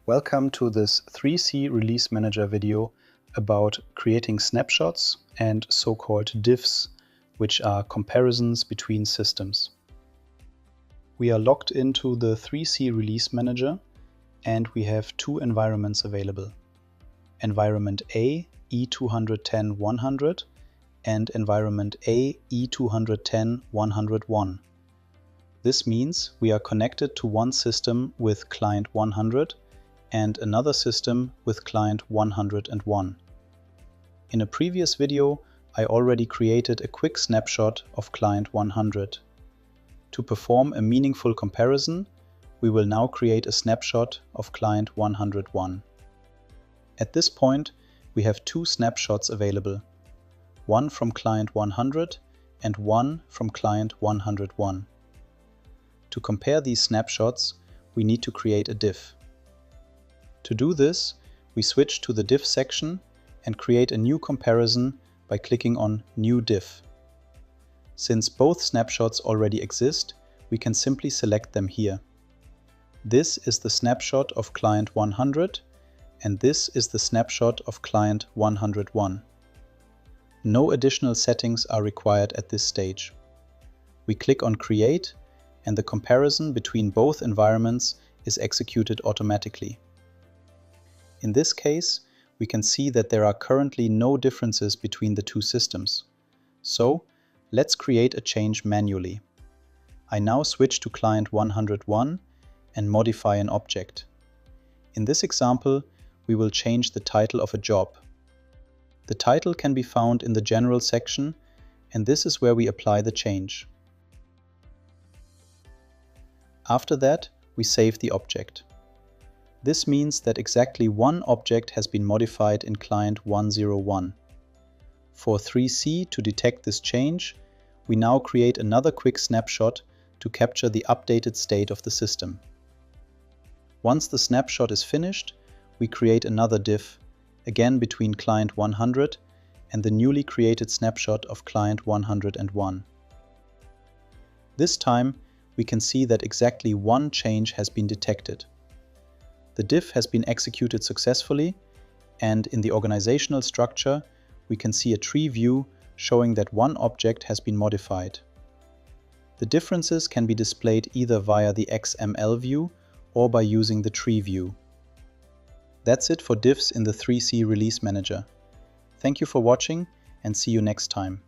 Welcome to this 3C Release Manager video about creating snapshots and so-called diffs, which are comparisons between systems. We are logged into the 3C Release Manager and we have two environments available. Environment A E210-100 and Environment A E210-101. This means we are connected to one system with client 100 and another system with client 101. In a previous video, I already created a quick snapshot of client 100. To perform a meaningful comparison, we will now create a snapshot of client 101. At this point, we have two snapshots available, one from client 100 and one from client 101. To compare these snapshots, we need to create a diff. To do this, we switch to the diff section and create a new comparison by clicking on New Diff. Since both snapshots already exist, we can simply select them here. This is the snapshot of client 100 and this is the snapshot of client 101. No additional settings are required at this stage. We click on Create and the comparison between both environments is executed automatically. In this case, we can see that there are currently no differences between the two systems. So, let's create a change manually. I now switch to client 101 and modify an object. In this example, we will change the title of a job. The title can be found in the General section, and this is where we apply the change. After that, we save the object. This means that exactly one object has been modified in client 101. For 3C to detect this change, we now create another quick snapshot to capture the updated state of the system. Once the snapshot is finished, we create another diff, again between client 100 and the newly created snapshot of client 101. This time, we can see that exactly one change has been detected. The diff has been executed successfully, and in the organizational structure, we can see a tree view showing that one object has been modified. The differences can be displayed either via the XML view or by using the tree view. That's it for diffs in the 3C Release Manager. Thank you for watching and see you next time.